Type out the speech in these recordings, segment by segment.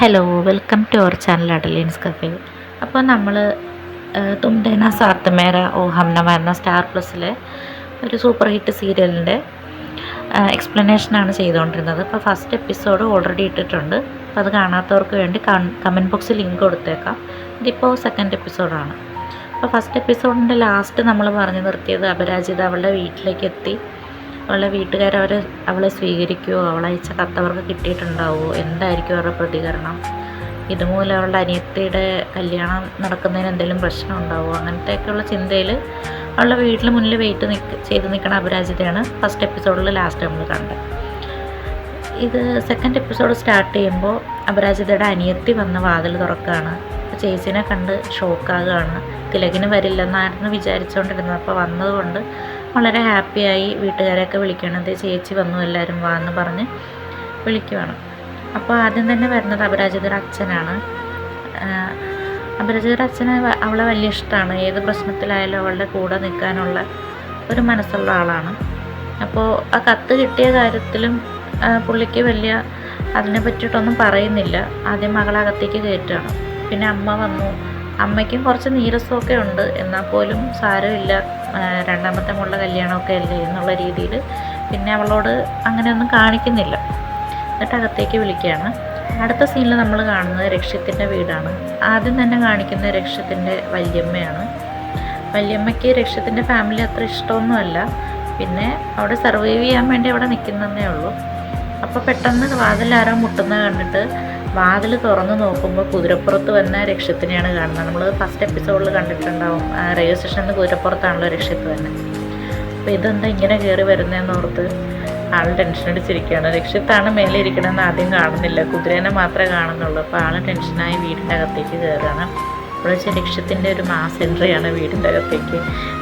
Hello, welcome to our channel Adeline's cafe. അപ്പോൾ നമ്മൾ തുംദേന സാത്ത് മേര ഓ ഹംന എന്ന സ്റ്റാർ പ്ലസ്സിലെ ഒരു സൂപ്പർ ഹിറ്റ് സീരിയലിൻ്റെ എക്സ്പ്ലനേഷനാണ് ചെയ്തുകൊണ്ടിരുന്നത്. അപ്പോൾ ഫസ്റ്റ് എപ്പിസോഡ് ഓൾറെഡി ഇട്ടിട്ടുണ്ട്. അപ്പോൾ അത് കാണാത്തവർക്ക് വേണ്ടി കമൻറ്റ് ബോക്സിൽ ലിങ്ക് കൊടുത്തേക്കാം. ഇതിപ്പോൾ സെക്കൻഡ് എപ്പിസോഡാണ്. അപ്പോൾ ഫസ്റ്റ് എപ്പിസോഡിൻ്റെ ലാസ്റ്റ് നമ്മൾ പറഞ്ഞു നിർത്തിയത് അപരാജിത അവളുടെ വീട്ടിലേക്ക് എത്തി. അവളുടെ വീട്ടുകാർ അവളെ സ്വീകരിക്കുമോ, അവളയച്ച കത്ത് അവർക്ക് കിട്ടിയിട്ടുണ്ടാവുമോ, എന്തായിരിക്കും അവരുടെ പ്രതികരണം, ഇതുമൂലം അവളുടെ അനിയത്തിയുടെ കല്യാണം നടക്കുന്നതിന് എന്തെങ്കിലും പ്രശ്നം ഉണ്ടാവുമോ, അങ്ങനത്തെയൊക്കെയുള്ള ചിന്തയിൽ അവളുടെ വീട്ടിൽ മുന്നിൽ ചെയ്ത് നിൽക്കുന്ന അപരാജിതയാണ് ഫസ്റ്റ് എപ്പിസോഡിൽ ലാസ്റ്റ് നമ്മൾ കണ്ടത്. ഇത് സെക്കൻഡ് എപ്പിസോഡ് സ്റ്റാർട്ട് ചെയ്യുമ്പോൾ അപരാജിതയുടെ അനിയത്തി വന്ന് വാതിൽ തുറക്കുകയാണ്. ചേച്ചിനെ കണ്ട് ഷോക്കാകുകയാണ്. തിലകിന് വരില്ലെന്നായിരുന്നു വിചാരിച്ചുകൊണ്ടിരുന്നത്. അപ്പോൾ വന്നതുകൊണ്ട് വളരെ ഹാപ്പിയായി വീട്ടുകാരെയൊക്കെ വിളിക്കണത് ചേച്ചി വന്നു, എല്ലാവരും വാ എന്ന് പറഞ്ഞ് വിളിക്കുവാണ്. അപ്പോൾ ആദ്യം തന്നെ വരുന്നത് അപരാജിതയുടെ അച്ഛനാണ്. അപരാജിതയുടെ അച്ഛന് അവളെ വലിയ ഇഷ്ടമാണ്. ഏത് പ്രശ്നത്തിലായാലും അവളുടെ കൂടെ നിൽക്കാനുള്ള ഒരു മനസ്സുള്ള ആളാണ്. അപ്പോൾ ആ കത്ത് കിട്ടിയ കാര്യത്തിലും പുള്ളിക്ക് വലിയ അതിനെ പറ്റിയിട്ടൊന്നും പറയുന്നില്ല. ആദ്യം മകളകത്തേക്ക് കയറ്റുകയാണ്. പിന്നെ അമ്മ വന്നു. അമ്മയ്ക്കും കുറച്ച് നീരസമൊക്കെ ഉണ്ട്, എന്നാൽ പോലും സാരമില്ല, രണ്ടാമത്തെ മോളുടെ കല്യാണമൊക്കെ അല്ലേ എന്നുള്ള രീതിയിൽ പിന്നെ അവളോട് അങ്ങനെയൊന്നും കാണിക്കുന്നില്ല. എന്നിട്ട് അകത്തേക്ക് വിളിക്കുകയാണ്. അടുത്ത സീനിൽ നമ്മൾ കാണുന്നത് രക്ഷ്യത്തിൻ്റെ വീടാണ്. ആദ്യം തന്നെ കാണിക്കുന്ന രക്ഷ്യത്തിൻ്റെ വല്യമ്മയാണ്. വല്യമ്മയ്ക്ക് രക്ഷ്യത്തിൻ്റെ ഫാമിലി അത്ര ഇഷ്ടമൊന്നുമല്ല. പിന്നെ അവിടെ സർവൈവ് ചെയ്യാൻ വേണ്ടി അവിടെ നിൽക്കുന്നതേ ഉള്ളൂ. അപ്പോൾ പെട്ടെന്ന് വാതിലാരോ മുട്ടുന്നത് കണ്ടിട്ട് വാതിൽ തുറന്ന് നോക്കുമ്പോൾ കുതിരപ്പുറത്ത് വന്ന രക്ഷ്യത്തിനെയാണ് കാണുന്നത്. നമ്മൾ ഫസ്റ്റ് എപ്പിസോഡിൽ കണ്ടിട്ടുണ്ടാവും. റെയിൽവേ സ്റ്റേഷനിൽ കുതിരപ്പുറത്താണല്ലോ രക്ഷ്യത്ത് തന്നെ. അപ്പോൾ ഇതെന്താ ഇങ്ങനെ കയറി വരുന്നതെന്ന് ഓർത്ത് ആൾ ടെൻഷൻ അടിച്ചിരിക്കുകയാണ്. രക്ഷ്യത്താണ് മേലെ ഇരിക്കണമെന്ന് ആദ്യം കാണുന്നില്ല, കുതിരേനെ മാത്രമേ കാണുന്നുള്ളൂ. അപ്പോൾ ആൾ ടെൻഷനായി വീടിൻ്റെ അകത്തേക്ക് കയറുകയാണ്. അപ്പോൾ വെച്ചാൽ രക്ഷ്യത്തിൻ്റെ ഒരു മാസ് എൻട്രിയാണ് വീടിൻ്റെ അകത്തേക്ക്.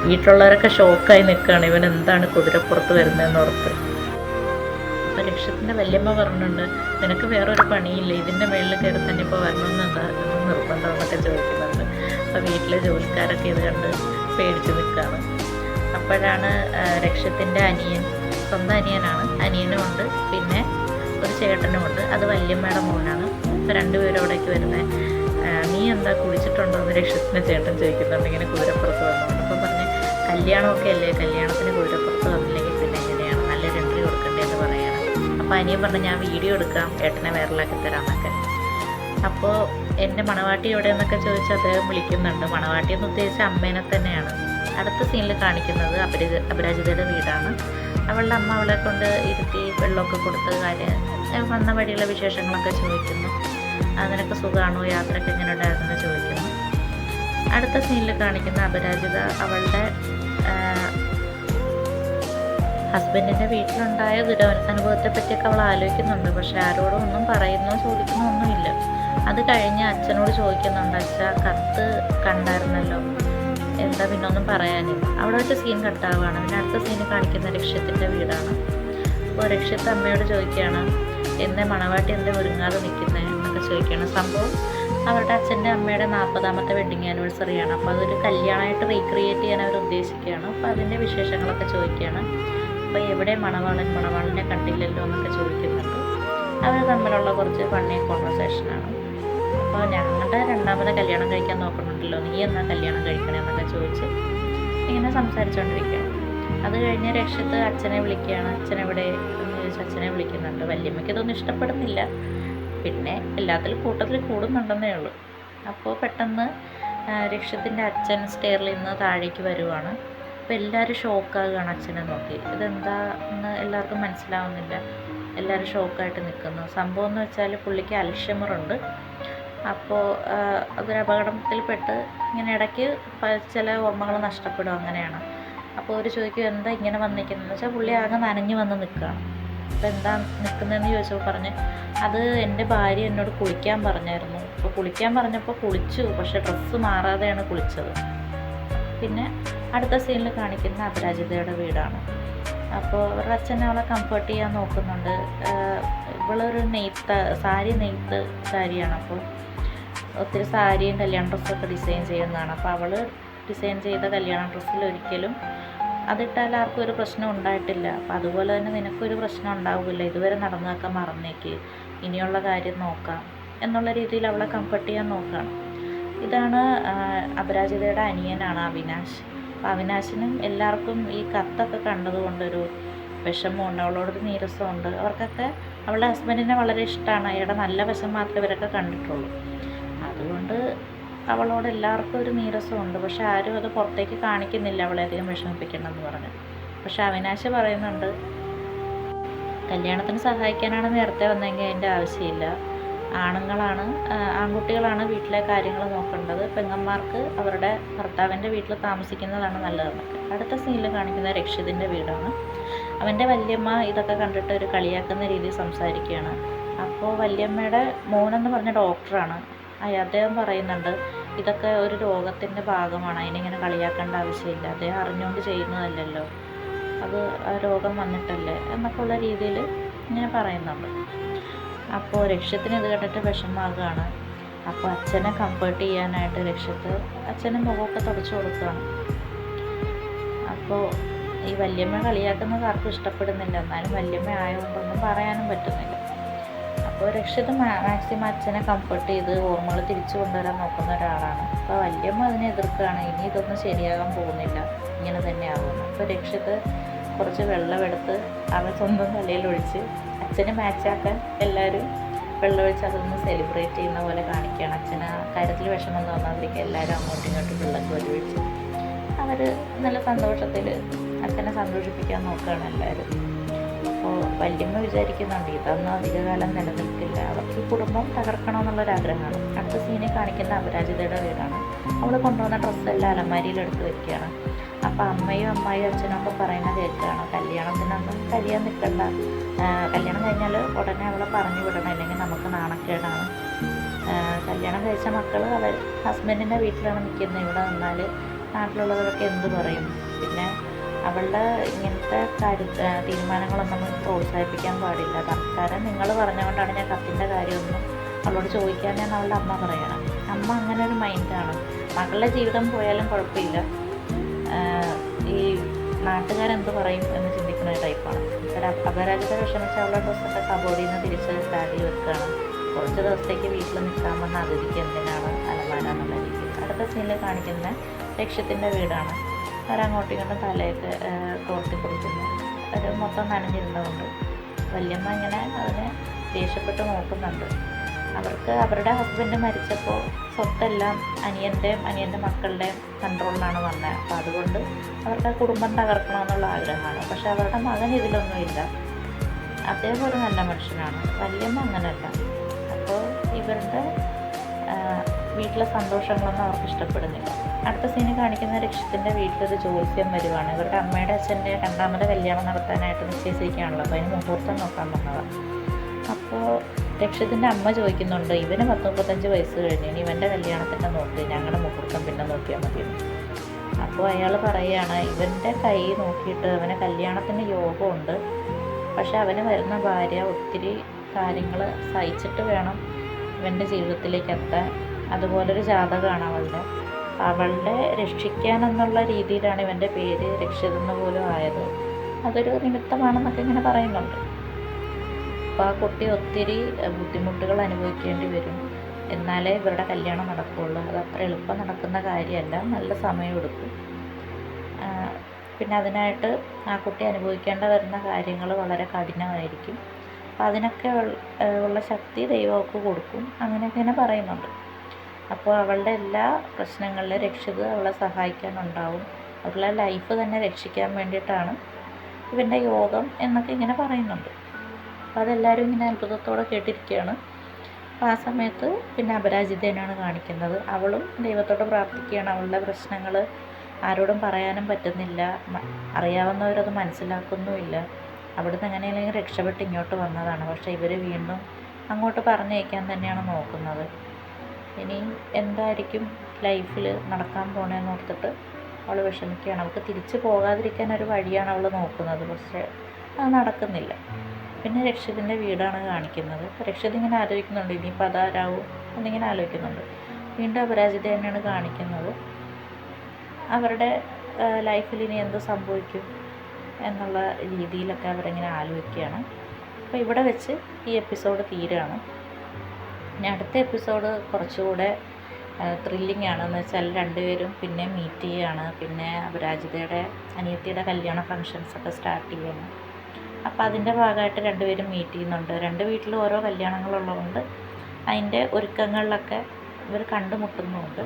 വീട്ടിലുള്ളവരൊക്കെ ഷോക്കായി നിൽക്കുകയാണ്, ഇവൻ എന്താണ് കുതിരപ്പുറത്ത് വരുന്നതെന്ന് ഓർത്ത്. അപ്പോൾ രക്ഷ്യത്തിൻ്റെ വല്യമ്മ പറഞ്ഞിട്ടുണ്ട്, നിനക്ക് വേറൊരു പണിയില്ല, ഇതിൻ്റെ മേളിൽ കയറി തന്നെ ഇപ്പോൾ വരണമെന്ന് നിർബന്ധം എന്നൊക്കെ ചോദിക്കുന്നുണ്ട്. അപ്പോൾ വീട്ടിലെ ജോലിക്കാരൊക്കെ ഇത് കണ്ട് പേടിച്ച് നിൽക്കുകയാണ്. അപ്പോഴാണ് രക്ഷ്യത്തിൻ്റെ അനിയൻ, സ്വന്തം അനിയനാണ്, അനിയനുമുണ്ട്, പിന്നെ ഒരു ചേട്ടനുമുണ്ട്, അത് വല്യമ്മയുടെ മോനാണ്. അപ്പോൾ രണ്ടുപേരും അവിടേക്ക് വരുന്നത്. നീ എന്താ കുളിച്ചിട്ടുണ്ടോ എന്ന് രക്ഷ്യത്തിൻ്റെ ചേട്ടൻ ചോദിക്കുന്നുണ്ട്, ഇങ്ങനെ കുതിരപ്പുറത്ത് വന്നുകൊണ്ട്. അപ്പോൾ പറഞ്ഞ് കല്യാണമൊക്കെ അല്ലേ, കല്യാണത്തിന് കുതിരപ്പുറത്ത് വന്നില്ലെങ്കിൽ പിന്നെ എങ്ങനെയാണ്, നല്ലൊരു എൻട്രി കൊടുക്കേണ്ടതെന്ന് പറയണം. അപ്പോൾ അനിയൻ പറഞ്ഞു, ഞാൻ വീഡിയോ എടുക്കാം, ഏട്ടനെ വൈറലാക്കി തരാമെന്നൊക്കെ. അപ്പോൾ എൻ്റെ മണവാട്ടി എവിടെ എന്നൊക്കെ ചോദിച്ച് അദ്ദേഹം വിളിക്കുന്നുണ്ട്. മണവാട്ടി എന്ന് ഉദ്ദേശിച്ച അമ്മേനെ തന്നെയാണ്. അടുത്ത സീനിൽ കാണിക്കുന്നത് അപരാജിതയുടെ വീടാണ്. അവളുടെ അമ്മ അവളെ കൊണ്ട് ഇരുത്തി വെള്ളമൊക്കെ കൊടുത്ത് വന്ന വഴിയുള്ള വിശേഷങ്ങളൊക്കെ ചോദിക്കുന്നു. നിനക്ക് സുഖമാണോ, യാത്രയൊക്കെ എങ്ങനെ ഉണ്ടായിരുന്നെന്ന് ചോദിക്കുന്നു. അടുത്ത സീനിൽ കാണിക്കുന്ന അപരാജിത അവളുടെ ഹസ്ബൻഡിൻ്റെ വീട്ടിലുണ്ടായ ദുരനുഭവത്തെ പറ്റിയൊക്കെ അവൾ ആലോചിക്കുന്നുണ്ട്. പക്ഷെ ആരോടും ഒന്നും പറയുന്നോ ചോദിക്കുന്നോ ഒന്നുമില്ല. അത് കഴിഞ്ഞ് അച്ഛനോട് ചോദിക്കുന്നുണ്ട്, അച്ഛ കത്ത് കണ്ടായിരുന്നല്ലോ, എന്താ പിന്നെ ഒന്നും പറയാനില്ല. അവിടെ വെച്ച സീൻ കട്ടാവുകയാണ്. പിന്നെ അടുത്ത സീൻ കാണിക്കുന്ന രക്ഷ്യത്തിൻ്റെ വീടാണ്. അപ്പോൾ രക്ഷ്യത്ത് അമ്മയോട് ചോദിക്കുകയാണ്, എന്നെ മണവാട്ടി എന്താ ഒരുങ്ങാതെ നിൽക്കുന്നത് എന്നൊക്കെ ചോദിക്കുകയാണ്. സംഭവം അവരുടെ അച്ഛൻ്റെ അമ്മയുടെ 40ാമത്തെ വെഡ്ഡിങ് ആനിവേഴ്സറിയാണ്. അപ്പോൾ അതൊരു കല്യാണമായിട്ട് റീക്രിയേറ്റ് ചെയ്യാൻ അവർ ഉദ്ദേശിക്കുകയാണ്. അപ്പോൾ അതിൻ്റെ വിശേഷങ്ങളൊക്കെ ചോദിക്കുകയാണ്. അപ്പോൾ എവിടെ മണവാളിനെ കണ്ടില്ലല്ലോ എന്നൊക്കെ ചോദിക്കുന്നുണ്ട്. അവർ തമ്മിലുള്ള കുറച്ച് ഫണ്ണി കോൺവെർസേഷനാണ്. അപ്പോൾ ഞങ്ങളുടെ രണ്ടാമത്തെ കല്യാണം കഴിക്കാൻ നോക്കുന്നുണ്ടല്ലോ, നീ എന്നാ കല്യാണം കഴിക്കണേ എന്നൊക്കെ ചോദിച്ച് ഇങ്ങനെ സംസാരിച്ചുകൊണ്ടിരിക്കുകയാണ്. അത് കഴിഞ്ഞ് രക്ഷ്യത്ത് അച്ഛനെ വിളിക്കുകയാണ്. അച്ഛനെവിടെ എന്ന് ചോദിച്ച് അച്ഛനെ വിളിക്കുന്നുണ്ട്. വല്യമ്മയ്ക്ക് ഇതൊന്നും ഇഷ്ടപ്പെടുന്നില്ല, പിന്നെ എല്ലാത്തിലും കൂട്ടത്തിൽ കൂടുന്നുണ്ടെന്നേ ഉള്ളൂ. അപ്പോൾ പെട്ടെന്ന് രക്ഷ്യത്തിൻ്റെ അച്ഛൻ സ്റ്റെയറിൽ നിന്ന് താഴേക്ക് വരുവാണ്. അപ്പോൾ എല്ലാവരും ഷോക്കാകുകയാണ് അച്ഛനെ നോക്കി. ഇതെന്താ എന്ന് എല്ലാവർക്കും മനസ്സിലാവുന്നില്ല. എല്ലാവരും ഷോക്കായിട്ട് നിൽക്കുന്നു. സംഭവം എന്ന് വെച്ചാൽ പുള്ളിക്ക് അൽഷമറുണ്ട്. അപ്പോൾ അതൊരു അപകടത്തിൽപ്പെട്ട് ഇങ്ങനെ ഇടയ്ക്ക് ചില ഓർമ്മകൾ നഷ്ടപ്പെടും, അങ്ങനെയാണ്. അപ്പോൾ അവർ ചോദിക്കും, എന്താ ഇങ്ങനെ വന്നിരിക്കുന്നതെന്ന് വെച്ചാൽ പുള്ളി ആകെ നനഞ്ഞു വന്ന് നിൽക്കുകയാണ്. അപ്പോൾ എന്താ നിൽക്കുന്നതെന്ന് ചോദിച്ചപ്പോൾ പറഞ്ഞ്, അത് എൻ്റെ ഭാര്യ എന്നോട് കുളിക്കാൻ പറഞ്ഞായിരുന്നു. അപ്പോൾ കുളിക്കാൻ പറഞ്ഞപ്പോൾ കുളിച്ചു, പക്ഷേ ഡ്രസ്സ് മാറാതെയാണ് കുളിച്ചത്. പിന്നെ അടുത്ത സീനിൽ കാണിക്കുന്ന അപരാജിതയുടെ വീടാണ്. അപ്പോൾ അവരുടെ അച്ഛൻ അവളെ കംഫർട്ട് ചെയ്യാൻ നോക്കുന്നുണ്ട്. ഇവളൊരു സാരി നെയ്ത്തുകാരിയാണ്. അപ്പോൾ ഒത്തിരി സാരിയും കല്യാണ ഡ്രസ്സൊക്കെ ഡിസൈൻ ചെയ്യുന്നതാണ്. അപ്പോൾ അവൾ ഡിസൈൻ ചെയ്ത കല്യാണ ഡ്രസ്സിൽ ഒരിക്കലും അതിട്ടാൽ ആർക്കും ഒരു പ്രശ്നം ഉണ്ടായിട്ടില്ല. അപ്പോൾ അതുപോലെ തന്നെ നിനക്കൊരു പ്രശ്നം ഉണ്ടാവില്ല, ഇതുവരെ നടന്നതൊക്കെ മറന്നേക്ക്, ഇനിയുള്ള കാര്യം നോക്കാം എന്നുള്ള രീതിയിൽ അവളെ കംഫർട്ട് ചെയ്യാൻ നോക്കുകയാണ്. ഇതാണ് അപരാജിതയുടെ അനിയനാണ് അവിനാശ്. അപ്പോൾ അവിനാശിനും എല്ലാവർക്കും ഈ കത്തൊക്കെ കണ്ടതുകൊണ്ടൊരു വിഷമമുണ്ട്, അവളോടൊരു നീരസമുണ്ട്. അവർക്കൊക്കെ അവളുടെ ഹസ്ബൻഡിനെ വളരെ ഇഷ്ടമാണ്, അയാളുടെ നല്ല വശം മാത്രമേ ഇവരൊക്കെ കണ്ടിട്ടുള്ളൂ. അതുകൊണ്ട് അവളോട് എല്ലാവർക്കും ഒരു നീരസമുണ്ട്. പക്ഷെ ആരും അത് പുറത്തേക്ക് കാണിക്കുന്നില്ല, അവളെ അധികം വിഷമിപ്പിക്കണമെന്ന് പറഞ്ഞ്. പക്ഷെ അവിനാശ് പറയുന്നുണ്ട്, കല്യാണത്തിന് സഹായിക്കാനാണ് നേരത്തെ വന്നെങ്കിൽ അതിൻ്റെ ആവശ്യമില്ല, ആൺകുട്ടികളാണ് വീട്ടിലെ കാര്യങ്ങൾ നോക്കേണ്ടത്, പെങ്ങന്മാർക്ക് അവരുടെ ഭർത്താവിൻ്റെ വീട്ടിൽ താമസിക്കുന്നതാണ് നല്ലതെന്നൊക്കെ. അടുത്ത സീനിൽ കാണിക്കുന്ന രക്ഷിതിൻ്റെ വീടാണ്. അവൻ്റെ വല്യമ്മ ഇതൊക്കെ കണ്ടിട്ട് ഒരു കളിയാക്കുന്ന രീതിയിൽ സംസാരിക്കുകയാണ്. അപ്പോൾ വല്യമ്മയുടെ മോനെന്ന് പറഞ്ഞ ഡോക്ടറാണ്. അദ്ദേഹം പറയുന്നുണ്ട്, ഇതൊക്കെ ഒരു രോഗത്തിൻ്റെ ഭാഗമാണ്, അതിനിങ്ങനെ കളിയാക്കേണ്ട ആവശ്യമില്ല, അദ്ദേഹം അറിഞ്ഞുകൊണ്ട് ചെയ്യുന്നതല്ലല്ലോ, അത് രോഗം വന്നിട്ടല്ലേ എന്നൊക്കെ ഉള്ള രീതിയിൽ ഇങ്ങനെ പറയുന്നുണ്ട്. അപ്പോൾ രക്ഷ്യത്തിന് ഇത് കണ്ടിട്ട് വിഷമമാകുകയാണ്. അപ്പോൾ അച്ഛനെ കംഫേർട്ട് ചെയ്യാനായിട്ട് രക്ഷ്യത്ത് അച്ഛൻ്റെ മുഖമൊക്കെ തുടച്ചു കൊടുക്കുകയാണ്. അപ്പോൾ ഈ വല്യമ്മ കളിയാക്കുന്നത് ആർക്കും ഇഷ്ടപ്പെടുന്നില്ല, എന്നാലും വല്യമ്മ ആയതുകൊണ്ടൊന്നും പറയാനും പറ്റുന്നില്ല. അപ്പോൾ രക്ഷിത് മാക്സിമം അച്ഛനെ കംഫർട്ട് ചെയ്ത് ഓർമ്മകൾ തിരിച്ചു കൊണ്ടുവരാൻ നോക്കുന്ന ഒരാളാണ്. അപ്പോൾ വല്യമ്മ അതിനെ എതിർക്കുകയാണ്, ഇനി ഇതൊന്നും ശരിയാകാൻ പോകുന്നില്ല, ഇങ്ങനെ തന്നെ ആകുന്നു. അപ്പോൾ രക്ഷിത് കുറച്ച് വെള്ളമെടുത്ത് അവൻ സ്വന്തം തലയിലൊഴിച്ച് അച്ഛനെ മാച്ചാക്കാൻ എല്ലാവരും വെള്ളമൊഴിച്ച് അതൊന്ന് സെലിബ്രേറ്റ് ചെയ്യുന്ന പോലെ കാണിക്കുകയാണ്. അച്ഛന് കാര്യത്തിൽ വിഷമം തോന്നാതിരിക്കുക എല്ലാവരും അങ്ങോട്ടും ഇങ്ങോട്ടും വെള്ളമൊക്കെ ഒഴിച്ച് അവർ നല്ല സന്തോഷത്തിൽ അച്ഛനെ സന്തോഷിപ്പിക്കാൻ നോക്കുകയാണ് എല്ലാവരും. അപ്പോൾ വല്യമ്മ വിചാരിക്കുന്നുണ്ട്, ഇതൊന്നും അധികകാലം നിലനിൽക്കില്ല, അവർക്ക് ഈ കുടുംബം തകർക്കണമെന്നുള്ളൊരാഗ്രഹമാണ്. അടുത്ത സീനിൽ കാണിക്കുന്ന അപരാജിതയുടെ വീടാണ്. അവൾ കൊണ്ടുവന്ന ഡ്രസ്സെല്ലാം അലമാരിയിലെടുത്ത് വയ്ക്കുകയാണ്. അപ്പോൾ അമ്മയും അച്ഛനും ഒക്കെ പറയുന്ന കേൾക്കുകയാണ്, കല്യാണത്തിനൊന്നും കഴിയാൻ നിൽക്കണ്ട, കല്യാണം കഴിഞ്ഞാൽ ഉടനെ അവളെ പറഞ്ഞു വിടണം, അല്ലെങ്കിൽ നമുക്ക് നാണക്കേടാണ്. കല്യാണം കഴിച്ച മക്കൾ ഹസ്ബൻഡിൻ്റെ വീട്ടിലാണ് നിൽക്കുന്നത്, ഇവിടെ നിന്നാൽ നാട്ടിലുള്ളവരൊക്കെ എന്ത് പറയും, പിന്നെ അവളുടെ ഇങ്ങനത്തെ തീരുമാനങ്ങളൊന്നും നമ്മൾ പ്രോത്സാഹിപ്പിക്കാൻ പാടില്ല, തൽക്കാലം നിങ്ങൾ പറഞ്ഞുകൊണ്ടാണ് ഞാൻ കത്തിൻ്റെ കാര്യമൊന്നും അവളോട് ചോദിക്കാനെന്ന് അവളുടെ അമ്മ പറയണം. അമ്മ അങ്ങനെ ഒരു മൈൻഡാണ്, മകളുടെ ജീവിതം പോയാലും കുഴപ്പമില്ല, ഈ നാട്ടുകാരെന്ത് പറയും എന്ന് ചിന്തിക്കുന്ന ഒരു ടൈപ്പാണ്. അപരാജിത വിഷമിച്ച് അവളുടെ ഡ്രസ്സൊക്കെ കബോർഡിൽ നിന്ന് തിരിച്ച് ബാഗിൽ വെക്കുകയാണ്. കുറച്ച് ദിവസത്തേക്ക് വീട്ടിൽ നിൽക്കാൻ വന്ന അതിഥിക്ക് എന്തിനാണ് അലമാര എന്നുള്ള രീതിയിൽ. അടുത്ത സീനിൽ കാണിക്കുന്ന ലക്ഷ്യത്തിൻ്റെ വീടാണ്. അവരങ്ങോട്ടും ഇങ്ങോട്ടും തലയൊക്കെ തോർത്തി കൊടുക്കുന്നു. ഒരു മൊത്തം നനഞ്ഞിരുന്നതുകൊണ്ട് വല്യമ്മ ഇങ്ങനെ അതിനെ ദേഷ്യപ്പെട്ട് നോക്കുന്നുണ്ട്. അവർക്ക് അവരുടെ ഹസ്ബൻഡ് മരിച്ചപ്പോൾ സ്വത്തെല്ലാം അനിയൻ്റെ മക്കളുടെയും കൺട്രോളിലാണ് വന്നത്. അപ്പോൾ അതുകൊണ്ട് അവർക്ക് ആ കുടുംബം തകർക്കണമെന്നുള്ള ആഗ്രഹമാണ്. പക്ഷെ അവരുടെ മകൻ ഇതിലൊന്നുമില്ല, അദ്ദേഹം ഒരു നല്ല മനുഷ്യനാണ്, വല്യമ്മ അങ്ങനെയല്ല. അപ്പോൾ ഇവരുടെ വീട്ടിലെ സന്തോഷങ്ങളൊന്നും അവർക്ക് ഇഷ്ടപ്പെടുന്നില്ല. അടുത്ത സീനിൽ കാണിക്കുന്ന രക്ഷിത്തിൻ്റെ വീട്ടിലൊരു ജോത്സ്യം വരുവാണ്. ഇവരുടെ അമ്മയുടെ അച്ഛൻ്റെ രണ്ടാമത്തെ കല്യാണം നടത്താനായിട്ട് നിശ്ചയിച്ചിരിക്കുകയാണല്ലോ, അപ്പോൾ അതിന് മുഹൂർത്തം നോക്കാൻ വന്നതാണ്. അപ്പോൾ രക്ഷിത്തിൻ്റെ അമ്മ ചോദിക്കുന്നുണ്ട്, ഇവന് 35 വയസ്സ് കഴിഞ്ഞു, ഇനി ഇവൻ്റെ കല്യാണത്തിൻ്റെ നോക്കി, ഞങ്ങളുടെ മുഹൂർത്തം പിന്നെ നോക്കിയാൽ മതിയെന്ന്. അപ്പോൾ അയാൾ പറയുകയാണ്, ഇവൻ്റെ കൈ നോക്കിയിട്ട് അവന് കല്യാണത്തിന് യോഗമുണ്ട്, പക്ഷെ അവന് വരുന്ന ഭാര്യ ഒത്തിരി കാര്യങ്ങൾ സഹിച്ചിട്ട് വേണം ഇവൻ്റെ ജീവിതത്തിലേക്ക് എത്താൻ, അതുപോലൊരു ജാതകമാണ് അവളുടെ രക്ഷിക്കാനെന്നുള്ള രീതിയിലാണ് ഇവൻ്റെ പേര് രക്ഷിതെന്ന് പോലും ആയത്, അതൊരു നിമിത്തമാണെന്നൊക്കെ ഇങ്ങനെ പറയുന്നുണ്ട്. അപ്പോൾ ആ കുട്ടി ഒത്തിരി ബുദ്ധിമുട്ടുകൾ അനുഭവിക്കേണ്ടി വരും, എന്നാലേ ഇവരുടെ കല്യാണം നടക്കുകയുള്ളൂ, അത് അത്ര എളുപ്പം നടക്കുന്ന കാര്യമല്ല, നല്ല സമയമെടുക്കും. പിന്നെ അതിനായിട്ട് ആ കുട്ടി അനുഭവിക്കേണ്ട വരുന്ന കാര്യങ്ങൾ വളരെ കഠിനമായിരിക്കും, അപ്പോൾ അതിനൊക്കെ ഉള്ള ശക്തി ദൈവമൊക്കെ കൊടുക്കും, അങ്ങനെയൊക്കെ ഇങ്ങനെ പറയുന്നുണ്ട്. അപ്പോൾ അവളുടെ എല്ലാ പ്രശ്നങ്ങളിലും രക്ഷിത് അവളെ സഹായിക്കാനുണ്ടാവും, അവളുടെ ലൈഫ് തന്നെ രക്ഷിക്കാൻ വേണ്ടിയിട്ടാണ് ഇവൻ്റെ യോഗം എന്നൊക്കെ ഇങ്ങനെ പറയുന്നുണ്ട്. അപ്പോൾ അതെല്ലാവരും ഇങ്ങനെ അത്ഭുതത്തോടെ കേട്ടിരിക്കുകയാണ്. അപ്പോൾ ആ സമയത്ത് പിന്നെ അപരാജിതേനാണ് കാണിക്കുന്നത്. അവളും ദൈവത്തോട് പ്രാർത്ഥിക്കുകയാണ്, അവളുടെ പ്രശ്നങ്ങൾ ആരോടും പറയാനും പറ്റുന്നില്ല, അറിയാവുന്നവരത് മനസ്സിലാക്കുന്നുമില്ല, അവിടുന്ന് എങ്ങനെയെങ്കിലും രക്ഷപ്പെട്ട് ഇങ്ങോട്ട് വന്നതാണ്, പക്ഷേ ഇവർ വീണ്ടും അങ്ങോട്ട് പറഞ്ഞയക്കാൻ തന്നെയാണ് നോക്കുന്നത്. ഇനി എന്തായിരിക്കും ലൈഫിൽ നടക്കാൻ പോണേന്ന് ഓർത്തിട്ട് അവൾ വിഷമിക്കുകയാണ്. അവൾക്ക് തിരിച്ചു പോകാതിരിക്കാൻ ഒരു വഴിയാണ് അവൾ നോക്കുന്നത്, പക്ഷേ അത് നടക്കുന്നില്ല. പിന്നെ രക്ഷിതിൻ്റെ വീടാണ് കാണിക്കുന്നത്. രക്ഷിത് ഇങ്ങനെ ആലോചിക്കുന്നുണ്ട്, ഇനിയിപ്പോൾ അതാരാവും എന്നിങ്ങനെ ആലോചിക്കുന്നുണ്ട്. വീണ്ടും അപരാജിത തന്നെയാണ് കാണിക്കുന്നത്. അവരുടെ ലൈഫിൽ ഇനി എന്ത് സംഭവിക്കും എന്നുള്ള രീതിയിലൊക്കെ അവരിങ്ങനെ ആലോചിക്കുകയാണ്. അപ്പോൾ ഇവിടെ വെച്ച് ഈ എപ്പിസോഡ് തീരുകയാണ്. ഇനി അടുത്ത എപ്പിസോഡ് കുറച്ചുകൂടെ ത്രില്ലിംഗ് ആണെന്ന് വെച്ചാൽ രണ്ടുപേരും പിന്നെ മീറ്റ് ചെയ്യുകയാണ്. പിന്നെ അപരാജിതയുടെ അനിയത്തിയുടെ കല്യാണ ഫങ്ഷൻസൊക്കെ സ്റ്റാർട്ട് ചെയ്യുന്നു. അപ്പോൾ അതിൻ്റെ ഭാഗമായിട്ട് രണ്ടുപേരും മീറ്റ് ചെയ്യുന്നുണ്ട്. രണ്ട് വീട്ടിലും ഓരോ കല്യാണങ്ങളുള്ളതുകൊണ്ട് അതിൻ്റെ ഒരുക്കങ്ങളിലൊക്കെ ഇവർ കണ്ടുമുട്ടുന്നുമുണ്ട്.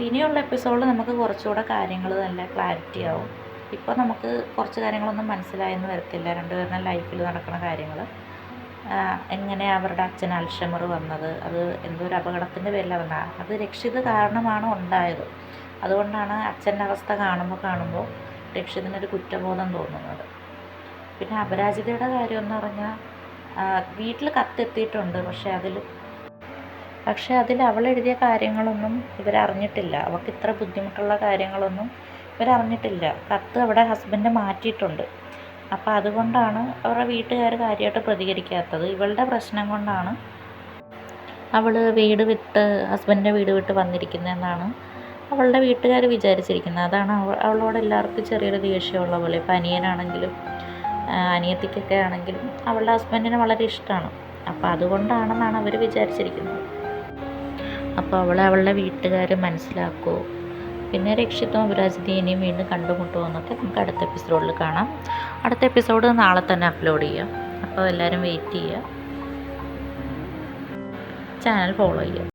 ഇനിയുള്ള എപ്പിസോഡിൽ നമുക്ക് കുറച്ചുകൂടെ കാര്യങ്ങൾ നല്ല ക്ലാരിറ്റി ആവും. ഇപ്പോൾ നമുക്ക് കുറച്ച് കാര്യങ്ങളൊന്നും മനസ്സിലായെന്ന് വരത്തില്ല. രണ്ടുപേരുടെ ലൈഫിൽ നടക്കുന്ന കാര്യങ്ങൾ, എങ്ങനെ അവരുടെ അച്ഛന് അൽഷമർ വന്നത്, അത് എന്തോ ഒരു അപകടത്തിൻ്റെ പേരിലാണ് വന്നത്, അത് രക്ഷിത കാരണമാണ് ഉണ്ടായത്. അതുകൊണ്ടാണ് അച്ഛൻ്റെ അവസ്ഥ കാണുമ്പോൾ രക്ഷിതിനൊരു കുറ്റബോധം തോന്നുന്നത്. പിന്നെ അപരാജിതയുടെ കാര്യം എന്ന് പറഞ്ഞാൽ വീട്ടിൽ കത്തെത്തിയിട്ടുണ്ട്, പക്ഷേ അതിൽ അവൾ എഴുതിയ കാര്യങ്ങളൊന്നും ഇവരറിഞ്ഞിട്ടില്ല. അവൾക്ക് ഇത്ര ബുദ്ധിമുട്ടുള്ള കാര്യങ്ങളൊന്നും ഇവരറിഞ്ഞിട്ടില്ല. കത്ത് അവിടെ ഹസ്ബൻഡ് മാറ്റിയിട്ടുണ്ട്. അപ്പോൾ അതുകൊണ്ടാണ് അവരുടെ വീട്ടുകാർ കാര്യമായിട്ട് പ്രതികരിക്കാത്തത്. ഇവളുടെ പ്രശ്നം കൊണ്ടാണ് അവൾ ഹസ്ബൻഡിൻ്റെ വീട് വിട്ട് വന്നിരിക്കുന്നതെന്നാണ് അവളുടെ വീട്ടുകാർ വിചാരിച്ചിരിക്കുന്നത്. അതാണ് അവളോട് എല്ലാവർക്കും ചെറിയൊരു ദേഷ്യമുള്ള പോലെ. ഇപ്പം അനിയനാണെങ്കിലും അനിയത്തിക്കൊക്കെ ആണെങ്കിലും അവളുടെ ഹസ്ബൻഡിനെ വളരെ ഇഷ്ടമാണ്. അപ്പോൾ അതുകൊണ്ടാണെന്നാണ് അവർ വിചാരിച്ചിരിക്കുന്നത്. അപ്പോൾ അവളുടെ വീട്ടുകാർ മനസ്സിലാക്കുമോ, പിന്നെ രക്ഷിത്തും അപരാജിതയും ഇനിയും വീണ്ടും കണ്ടുമുട്ടുമോ എന്നൊക്കെ നമുക്ക് അടുത്ത എപ്പിസോഡിൽ കാണാം. അടുത്ത എപ്പിസോഡ് നാളെ തന്നെ അപ്ലോഡ് ചെയ്യാം. അപ്പോൾ എല്ലാവരും വെയിറ്റ് ചെയ്യുക, ചാനൽ ഫോളോ ചെയ്യുക.